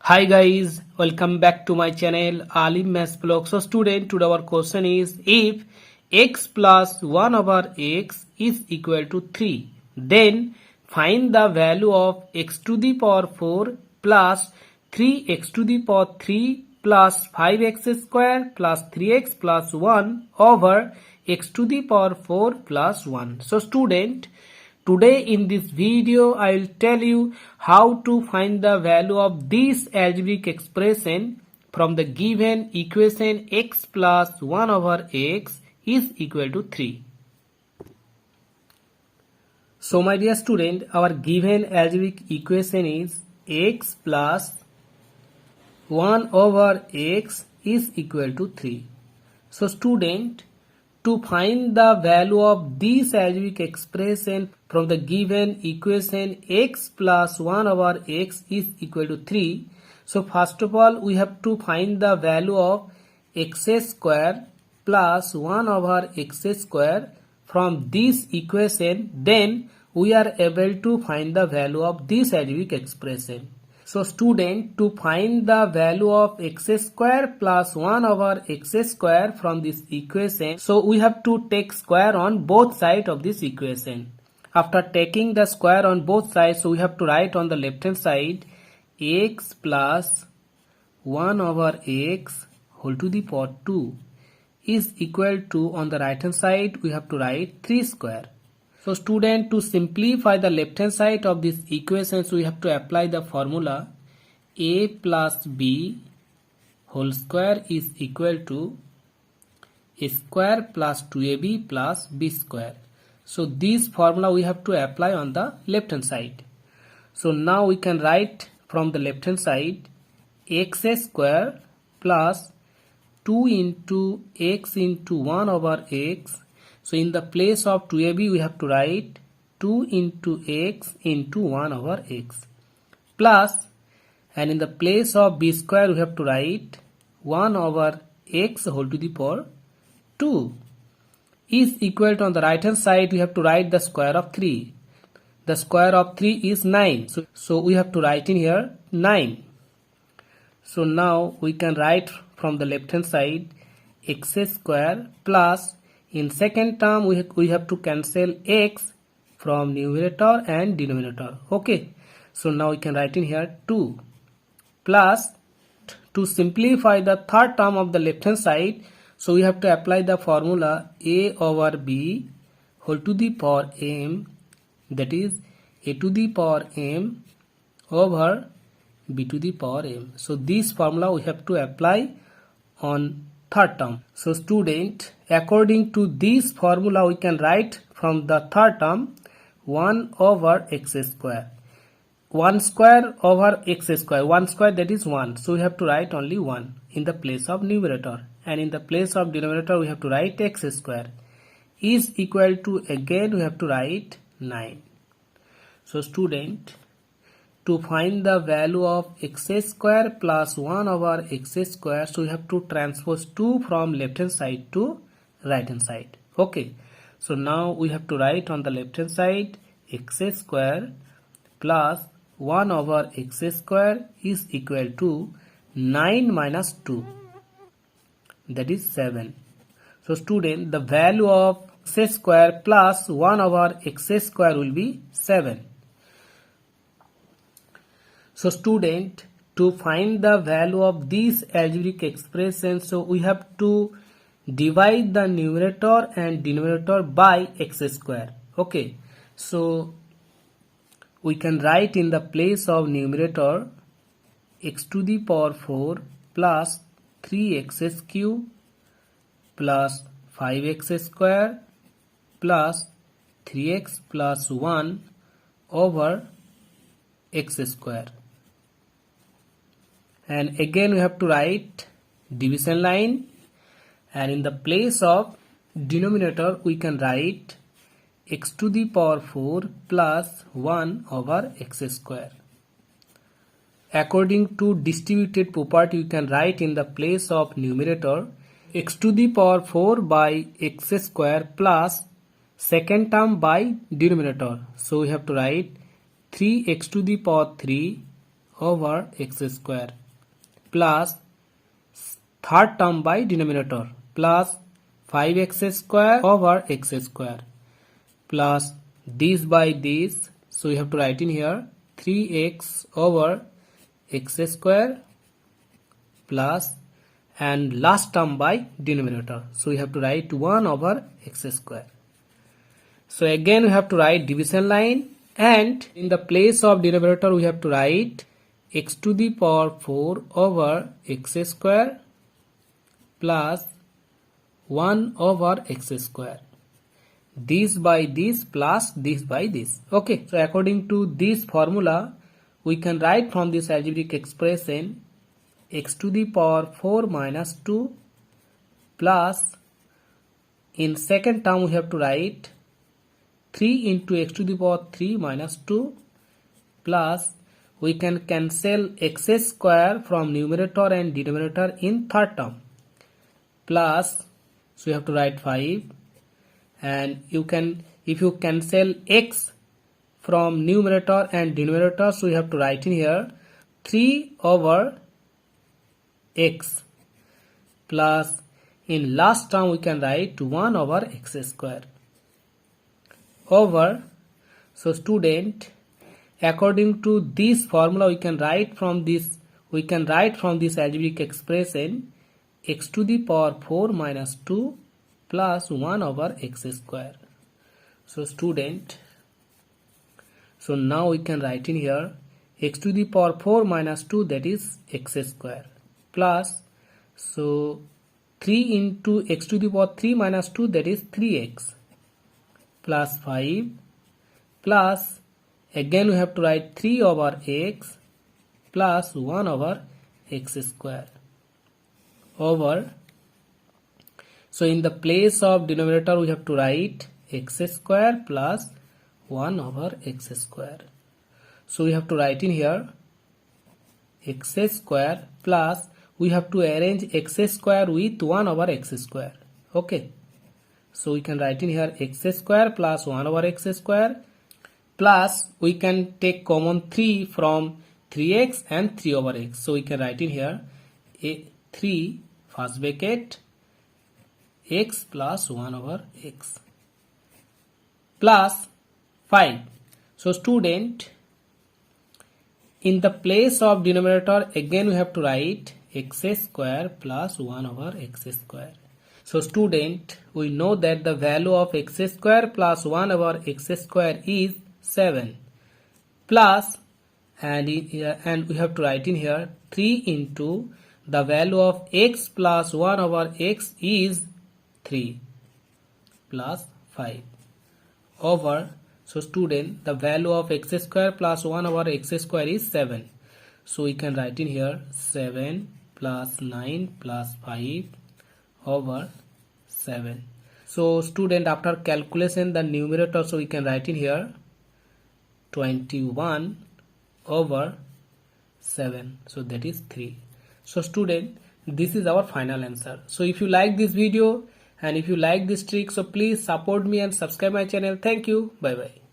Hi guys, welcome back to my channel Alim Maths Blog. So student, today our question is if x plus 1 over x is equal to 3, then find the value of x to the power 4 plus 3x to the power 3 plus 5x square plus 3x plus 1 over x to the power 4 plus 1. So student, today in this video I will tell you how to find the value of this algebraic expression from the given equation x plus 1 over x is equal to 3. So my dear student, our given algebraic equation is x plus 1 over x is equal to 3. So student, to find the value of this algebraic expression from the given equation x plus 1 over x is equal to 3. So first of all we have to find the value of x square plus 1 over x square from this equation, then we are able to find the value of this algebraic expression. So student, to find the value of x square plus 1 over x square from this equation, so we have to take square on both sides of this equation. After taking the square on both sides, so we have to write on the left hand side x plus 1 over x whole to the power 2 is equal to, on the right hand side we have to write 3 square. So student, to simplify the left hand side of this equation, so we have to apply the formula a plus b whole square is equal to a square plus 2ab plus b square. So this formula we have to apply on the left hand side. So now we can write from the left hand side x square plus 2 into x into 1 over x. So in the place of 2ab we have to write 2 into x into 1 over x plus, and in the place of b square we have to write 1 over x whole to the power 2 is equal to, on the right hand side we have to write the square of 3. The square of 3 is 9. So we have to write in here 9. So now we can write from the left hand side x square plus, in second term we have to cancel x from numerator and denominator. Okay, so now we can write in here 2 plus, to simplify the third term of the left hand side, so we have to apply the formula a over b whole to the power m, that is a to the power m over b to the power m. So this formula we have to apply on third term. So student, according to this formula we can write from the third term 1 over x square. 1 square over x square, 1 square that is 1. So we have to write only 1 in the place of numerator, and in the place of denominator we have to write x square is equal to, again we have to write 9. So student, to find the value of x square plus 1 over x square, so we have to transpose 2 from left hand side to right hand side. Okay, so now we have to write on the left hand side x square plus 1 over x square is equal to 9 minus 2, that is 7. So student, the value of x square plus 1 over x square will be 7. So student, to find the value of this algebraic expression, so we have to divide the numerator and denominator by x square. Okay, so we can write in the place of numerator x to the power 4 plus 3x cube plus 5x square plus 3x plus 1 over x square. And again we have to write division line, and in the place of denominator we can write x to the power 4 plus 1 over x square. According to distributed property, you can write in the place of numerator x to the power 4 by x square plus second term by denominator. So we have to write 3x to the power 3 over x square plus third term by denominator plus 5x square over x square plus this by this, so you have to write in here 3x over x square plus and last term by denominator, so you have to write 1 over x square. So again we have to write division line, and in the place of denominator we have to write x to the power 4 over x square plus 1 over x square. This by this plus this by this. Okay, so according to this formula we can write from this algebraic expression x to the power 4 minus 2 plus, in second term we have to write 3 into x to the power 3 minus 2 plus, we can cancel x square from numerator and denominator in third term plus, so you have to write 5, and you can, if you cancel x from numerator and denominator, so you have to write in here 3 over x plus, in last term we can write 1 over x square over, so student, according to this formula we can write from this algebraic expression x to the power 4 minus 2 plus 1 over x square. So student, so now we can write in here x to the power 4 minus 2, that is x square plus, so 3 into x to the power 3 minus 2, that is 3x plus 5 plus, again we have to write 3 over x plus 1 over x square over, so in the place of denominator we have to write x square plus 1 over x square. So we have to write in here x square plus, we have to arrange x square with 1 over x square. Okay, so we can write in here x square plus 1 over x square plus, we can take common 3 from 3x and 3 over x, so we can write in here 3 first bracket x plus 1 over x plus 5. So student, in the place of denominator again we have to write x square plus 1 over x square. So student, we know that the value of x square plus 1 over x square is 7 plus, and we have to write in here 3 into the value of x plus 1 over x is 3 plus 5 over, so student, the value of x square plus 1 over x square is 7, so we can write in here 7 plus 9 plus 5 over 7. So student, after calculation the numerator, so we can write in here 21 over 7, so that is 3. So student, this is our final answer. So if you like this video and if you like this trick, so please support me and subscribe my channel. Thank you. Bye bye.